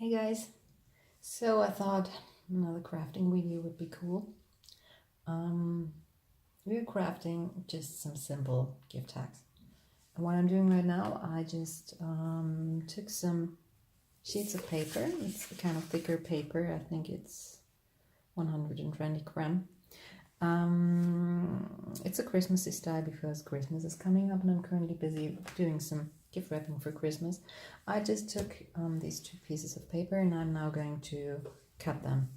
Hey guys, so I thought another crafting video would be cool. We're crafting just some simple gift tags. And what I'm doing right now, I just took some sheets of paper. It's the kind of thicker paper. I think it's 120 gram. It's a Christmassy style because Christmas is coming up and I'm currently busy doing some gift wrapping for Christmas. I just took these two pieces of paper and I'm now going to cut them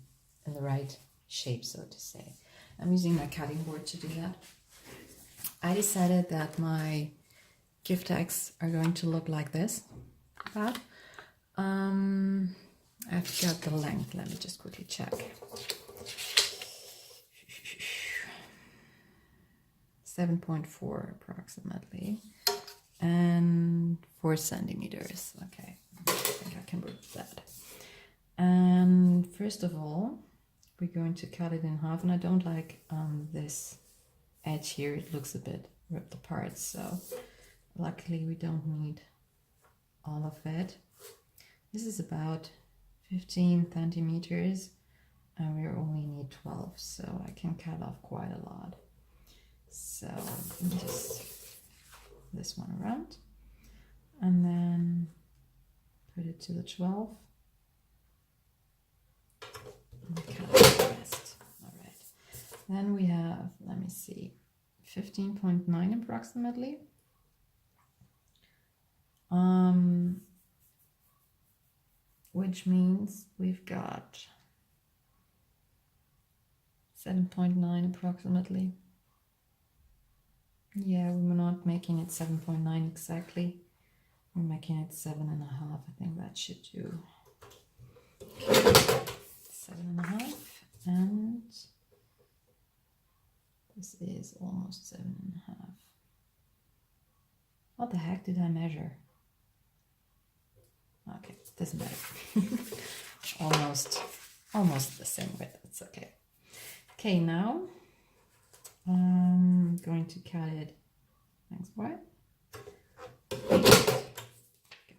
in the right shape, so to say. I'm using my cutting board to do that. I decided that my gift tags are going to look like this. But I've got the length. Let me just quickly check. 7.4 approximately, and 4 centimeters. Okay, I think I can read that. And first of all, we're going to cut it in half, and I don't like this edge here. It looks a bit ripped apart, so luckily we don't need all of it. This is about 15 centimeters, and we only need 12, so I can cut off quite a lot. So just this one around and then put it to the 12 and cut the rest. All right, then we have, let me see, 15.9 approximately. Which means we've got 7.9 approximately. Yeah, we're not making it 7.9 exactly. We're making it 7.5. I think that should do. 7.5, and this is almost 7.5. What the heck did I measure? Okay, doesn't matter. almost the same width. It's okay. Okay, now I'm going to cut it lengthwise.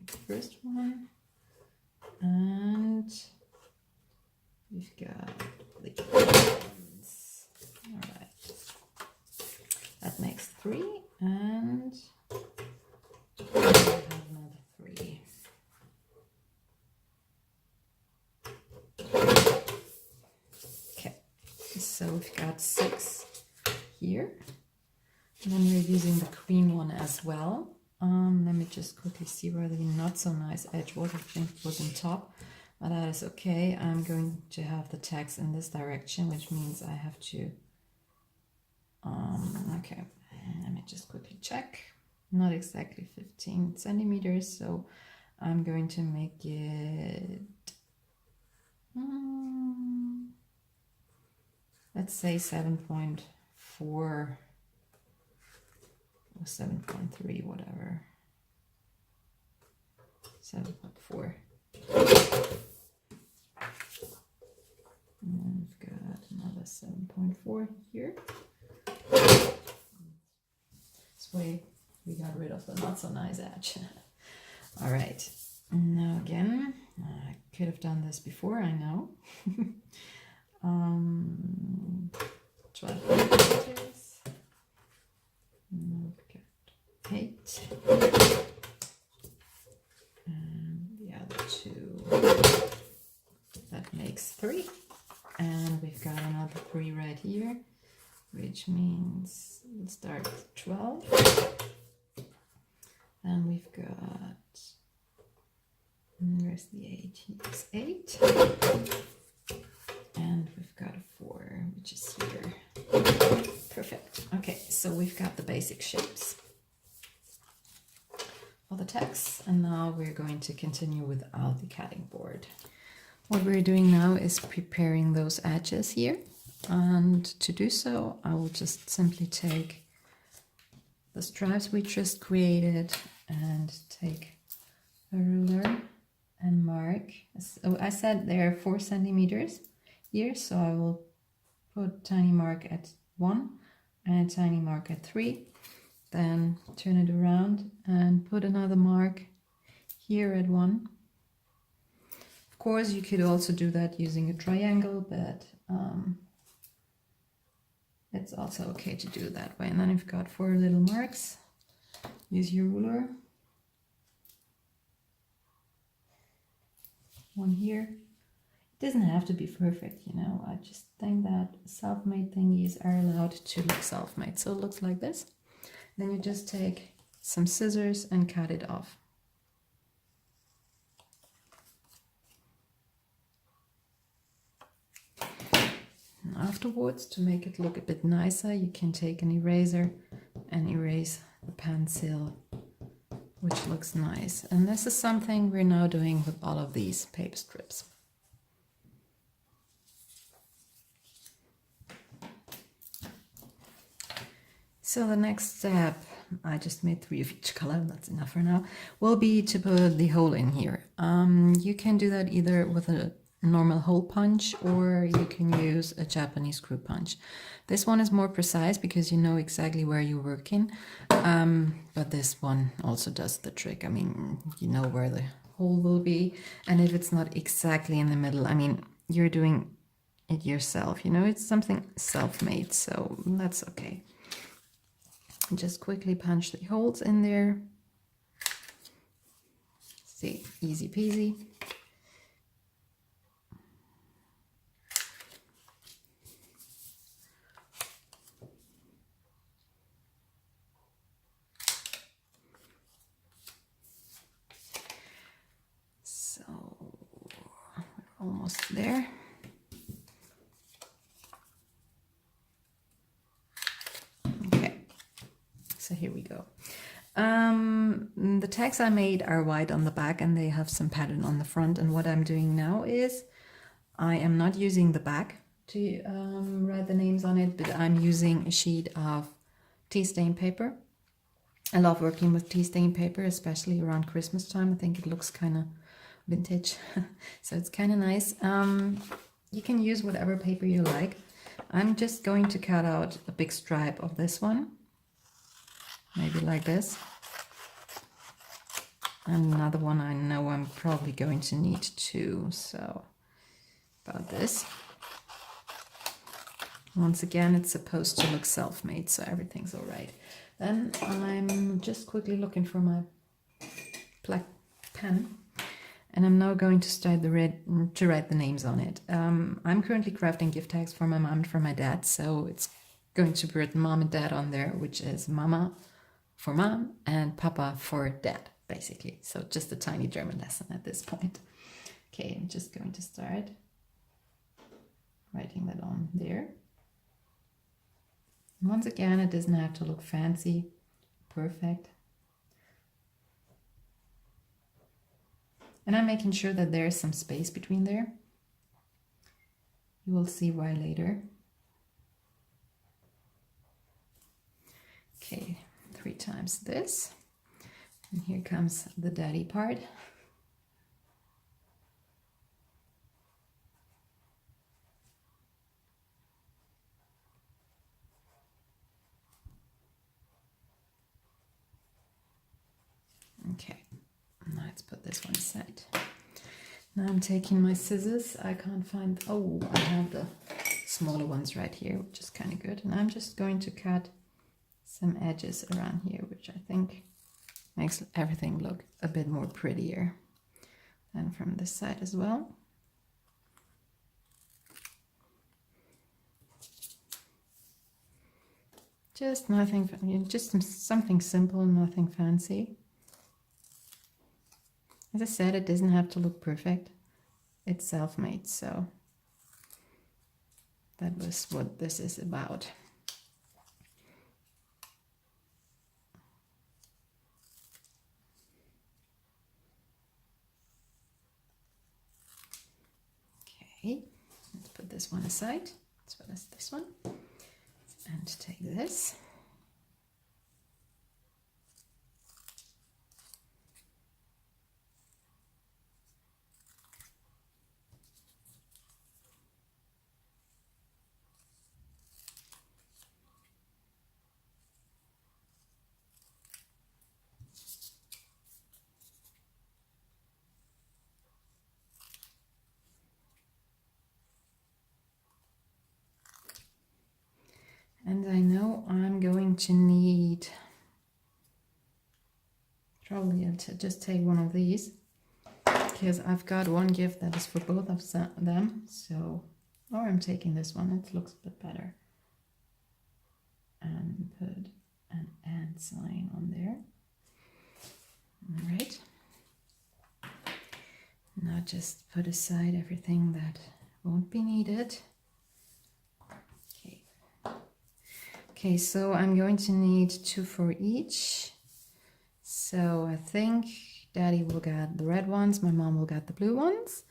The first one, and we've got the ones. All right, that makes 3, and we have another 3. Okay, so we've got 6 here. And then we're using the green one as well. Let me just quickly see where the not so nice edge was. I think it was on top, but that is okay. I'm going to have the tags in this direction, which means I have to, okay, let me just quickly check. Not exactly 15 centimeters, so I'm going to make it, let's say 7.4 or 7.3, whatever. 7.4. And then we've got another 7.4 here. This way we got rid of the not so nice edge. All right, now again, I could have done this before, I know. 12 millimeters. And we've got 8. And the other 2. That makes 3. And we've got another 3 right here, which means we'll start with 12. And we've got, where's the 8? Here's 8. And we've got a 4, which is here. Perfect. Okay, so we've got the basic shapes for the text, and now we're going to continue without the cutting board. What we're doing now is preparing those edges here, and to do so I will just simply take the stripes we just created and take a ruler and mark. So I said there are 4 centimeters here, so I will put tiny mark at 1 and a tiny mark at 3, then turn it around and put another mark here at 1. course, you could also do that using a triangle, but it's also okay to do it that way. And then you've got 4 little marks. Use your ruler. One here. It doesn't have to be perfect, you know. I just think that self-made thingies are allowed to look self-made. So it looks like this. Then you just take some scissors and cut it off. And afterwards, to make it look a bit nicer, you can take an eraser and erase the pencil, which looks nice. And this is something we're now doing with all of these paper strips. So the next step, I just made 3 of each color, that's enough for now, will be to put the hole in here. You can do that either with a normal hole punch, or you can use a Japanese screw punch. This one is more precise because you know exactly where you're working, but this one also does the trick. I mean, you know where the hole will be, and if it's not exactly in the middle, I mean, you're doing it yourself, you know, it's something self-made, so that's okay. Just quickly punch the holes in there. See, easy peasy. So we're almost there. Okay, so here we go. The tags I made are white on the back and they have some pattern on the front. And what I'm doing now is I am not using the back to write the names on it, but I'm using a sheet of tea stain paper. I love working with tea stain paper, especially around Christmas time. I think it looks kind of vintage, so it's kind of nice. You can use whatever paper you like. I'm just going to cut out a big stripe of this one, maybe like this. And another one I know I'm probably going to need too, so about this. Once again, it's supposed to look self-made, so everything's all right. Then I'm just quickly looking for my black pen, and I'm now going to start to write the names on it. I'm currently crafting gift tags for my mom and for my dad, so it's going to be written mom and dad on there, which is mama for mom and papa for dad, basically. So just a tiny German lesson at this point. Okay, I'm just going to start writing that on there. And once again, it doesn't have to look fancy, perfect. And I'm making sure that there's some space between there. You will see why later. Okay, 3 times this. And here comes the daddy part. Okay, now let's put this one aside. Now I'm taking my scissors. I can't find, oh, I have the smaller ones right here, which is kind of good. And I'm just going to cut some edges around here, which I think makes everything look a bit more prettier. And from this side as well. Just nothing, just something simple, nothing fancy. As I said, it doesn't have to look perfect. It's self-made, so that was what this is about. Okay, let's put this one aside, as well as this one, and take this. And I know I'm going to need, probably I'll just take one of these, because I've got one gift that is for both of them. So, or I'm taking this one, it looks a bit better. And put an and sign on there. All right. Now just put aside everything that won't be needed. Okay. Okay, so I'm going to need 2 for each. So I think Daddy will get the red ones, my mom will get the blue ones,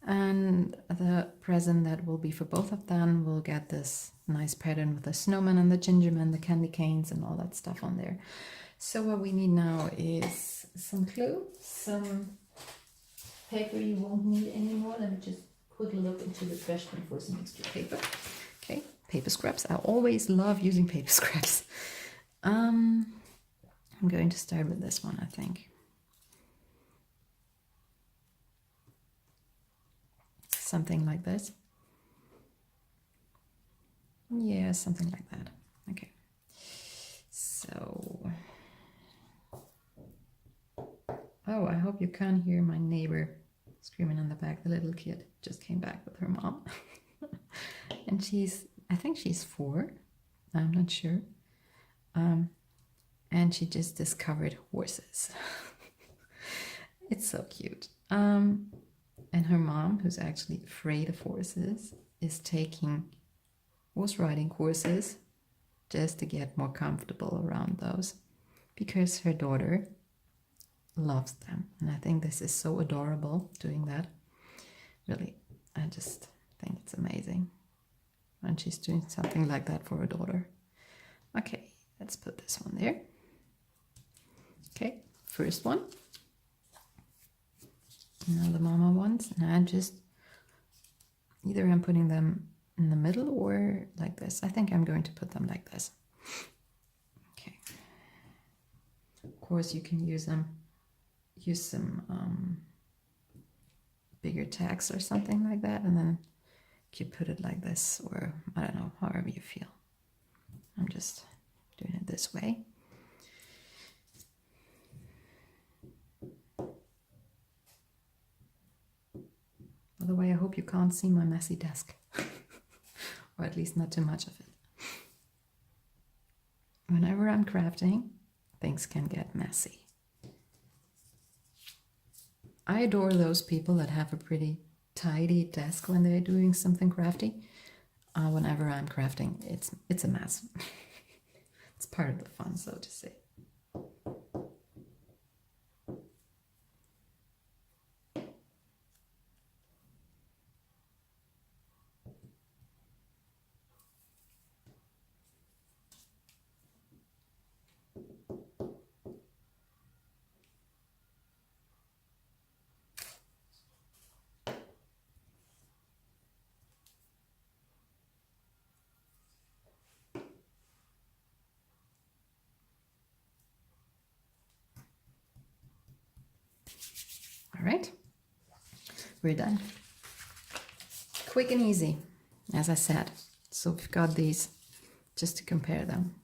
and the present that will be for both of them will get this nice pattern with the snowman and the gingerman, the candy canes and all that stuff on there. So what we need now is some glue, some paper you won't need anymore. Let me just quickly look into the trash bin for some extra paper. Okay, paper scraps. I always love using paper scraps. I'm going to start with this one, I think. Something like this. Yeah, something like that. Okay. So, oh, I hope you can't hear my neighbor screaming in the back. The little kid just came back with her mom. And I think she's 4. I'm not sure. And she just discovered horses. It's so cute. And her mom, who's actually afraid of horses, is taking horse riding courses just to get more comfortable around those, because her daughter loves them. And I think this is so adorable doing that. Really, I just think it's amazing when she's doing something like that for her daughter. Okay, let's put this one there. Okay, first one. Now the mama ones, and I just, either I'm putting them in the middle or like this. I think I'm going to put them like this. Okay. Of course you can use some bigger tags or something like that, and then you put it like this, or I don't know, however you feel. I'm just doing it this way. By the way, I hope you can't see my messy desk, or at least not too much of it. Whenever I'm crafting, things can get messy. I adore those people that have a pretty tidy desk when they're doing something crafty. Whenever I'm crafting, it's a mess. It's part of the fun, so to say. All right, we're done. Quick and easy, as I said. So we've got these just to compare them.